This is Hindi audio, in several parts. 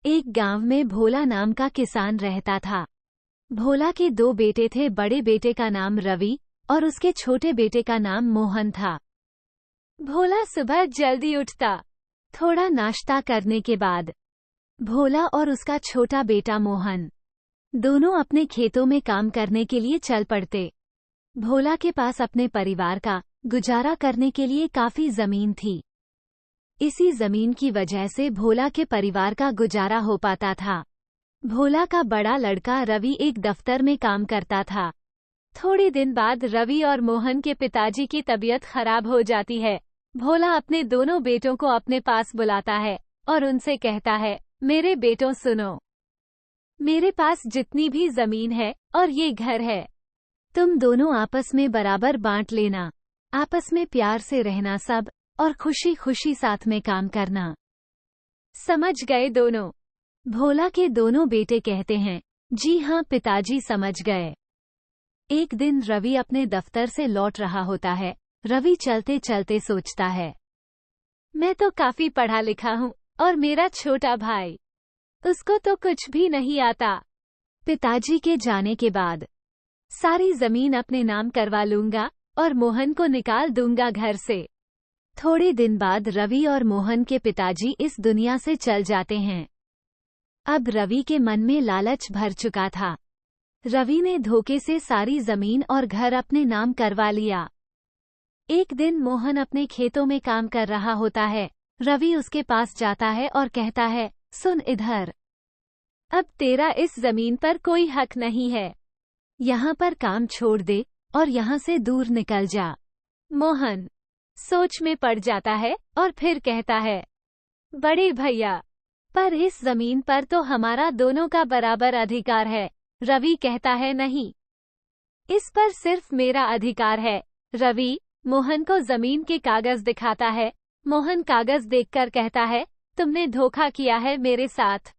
एक गांव में भोला नाम का किसान रहता था। भोला के दो बेटे थे। बड़े बेटे का नाम रवि और उसके छोटे बेटे का नाम मोहन था। भोला सुबह जल्दी उठता। थोड़ा नाश्ता करने के बाद भोला और उसका छोटा बेटा मोहन दोनों अपने खेतों में काम करने के लिए चल पड़ते। भोला के पास अपने परिवार का गुजारा करने के लिए काफी जमीन थी। इसी जमीन की वजह से भोला के परिवार का गुजारा हो पाता था। भोला का बड़ा लड़का रवि एक दफ्तर में काम करता था। थोड़े दिन बाद रवि और मोहन के पिताजी की तबीयत खराब हो जाती है। भोला अपने दोनों बेटों को अपने पास बुलाता है और उनसे कहता है, मेरे बेटों सुनो, मेरे पास जितनी भी जमीन है और ये घर है, तुम दोनों आपस में बराबर बांट लेना। आपस में प्यार से रहना सब, और खुशी खुशी साथ में काम करना। समझ गए दोनों? भोला के दोनों बेटे कहते हैं, जी हाँ पिताजी समझ गए। एक दिन रवि अपने दफ्तर से लौट रहा होता है। रवि चलते चलते सोचता है, मैं तो काफी पढ़ा लिखा हूँ और मेरा छोटा भाई, उसको तो कुछ भी नहीं आता। पिताजी के जाने के बाद सारी जमीन अपने नाम करवा लूंगा और मोहन को निकाल दूंगा घर से। थोड़े दिन बाद रवि और मोहन के पिताजी इस दुनिया से चल जाते हैं। अब रवि के मन में लालच भर चुका था। रवि ने धोखे से सारी जमीन और घर अपने नाम करवा लिया। एक दिन मोहन अपने खेतों में काम कर रहा होता है। रवि उसके पास जाता है और कहता है, सुन इधर, अब तेरा इस जमीन पर कोई हक नहीं है। यहाँ पर काम छोड़ दे और यहाँ से दूर निकल जा। मोहन सोच में पड़ जाता है और फिर कहता है, बड़े भैया, पर इस जमीन पर तो हमारा दोनों का बराबर अधिकार है। रवि कहता है, नहीं, इस पर सिर्फ मेरा अधिकार है। रवि मोहन को जमीन के कागज दिखाता है। मोहन कागज देखकर कहता है, तुमने धोखा किया है मेरे साथ,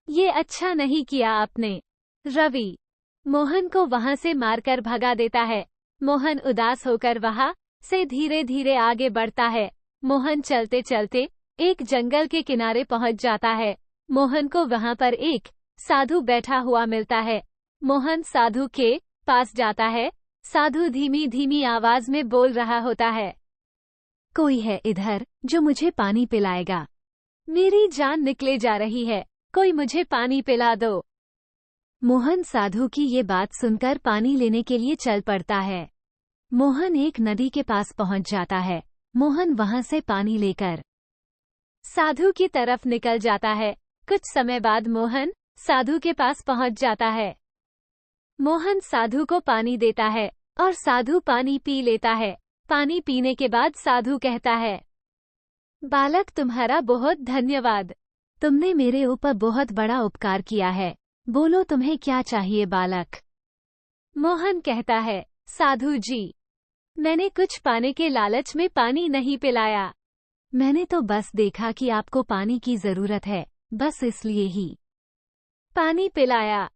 ये अच्छा नहीं किया आपने। रवि मोहन को वहां से मारकर भगा देता है। मोहन उदास होकर वहां से धीरे धीरे आगे बढ़ता है। मोहन चलते चलते एक जंगल के किनारे पहुंच जाता है। मोहन को वहां पर एक साधु बैठा हुआ मिलता है। मोहन साधु के पास जाता है। साधु धीमी धीमी आवाज में बोल रहा होता है, कोई है इधर जो मुझे पानी पिलाएगा? मेरी जान निकले जा रही है, कोई मुझे पानी पिला दो। मोहन साधु की ये बात सुनकर पानी लेने के लिए चल पड़ता है। मोहन एक नदी के पास पहुंच जाता है। मोहन वहां से पानी लेकर साधु की तरफ निकल जाता है। कुछ समय बाद मोहन साधु के पास पहुंच जाता है। मोहन साधु को पानी देता है और साधु पानी पी लेता है। पानी पीने के बाद साधु कहता है, बालक तुम्हारा बहुत धन्यवाद, तुमने मेरे ऊपर बहुत बड़ा उपकार किया है। बोलो तुम्हें क्या चाहिए बालक? मोहन कहता है, साधु जी, मैंने कुछ पाने के लालच में पानी नहीं पिलाया। मैंने तो बस देखा कि आपको पानी की जरूरत है, बस इसलिए ही पानी पिलाया।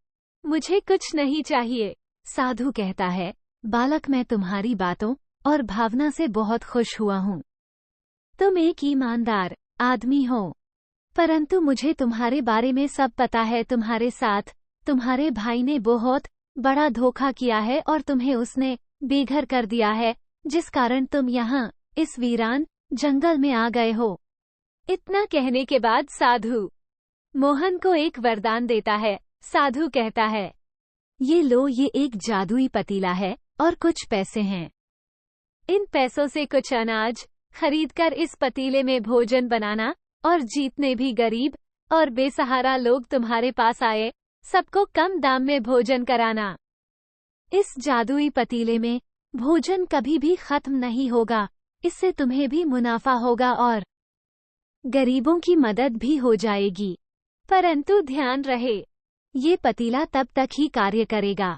मुझे कुछ नहीं चाहिए। साधु कहता है, बालक मैं तुम्हारी बातों और भावना से बहुत खुश हुआ हूँ। तुम एक ईमानदार आदमी हो, परंतु मुझे तुम्हारे बारे में सब पता है। तुम्हारे साथ तुम्हारे भाई ने बहुत बड़ा धोखा किया है और तुम्हें उसने बेघर कर दिया है, जिस कारण तुम यहाँ इस वीरान जंगल में आ गए हो। इतना कहने के बाद साधु मोहन को एक वरदान देता है। साधु कहता है, ये लो, ये एक जादुई पतीला है और कुछ पैसे हैं। इन पैसों से कुछ अनाज खरीदकर इस पतीले में भोजन बनाना और जितने भी गरीब और बेसहारा लोग तुम्हारे पास आए, सबको कम दाम में भोजन कराना। इस जादुई पतीले में भोजन कभी भी खत्म नहीं होगा। इससे तुम्हें भी मुनाफा होगा और गरीबों की मदद भी हो जाएगी। परंतु ध्यान रहे, ये पतीला तब तक ही कार्य करेगा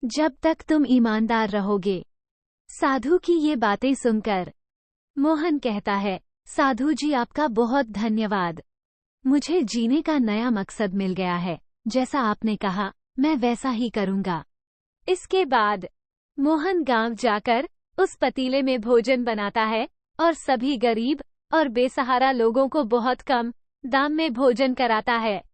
जब तक तुम ईमानदार रहोगे। साधु की ये बातें सुनकर मोहन कहता है, साधु जी आपका बहुत धन्यवाद। मुझे जीने का नया मकसद मिल गया है। जैसा आपने कहा मैं वैसा ही करूँगा। इसके बाद मोहन गांव जाकर उस पतीले में भोजन बनाता है और सभी गरीब और बेसहारा लोगों को बहुत कम दाम में भोजन कराता है।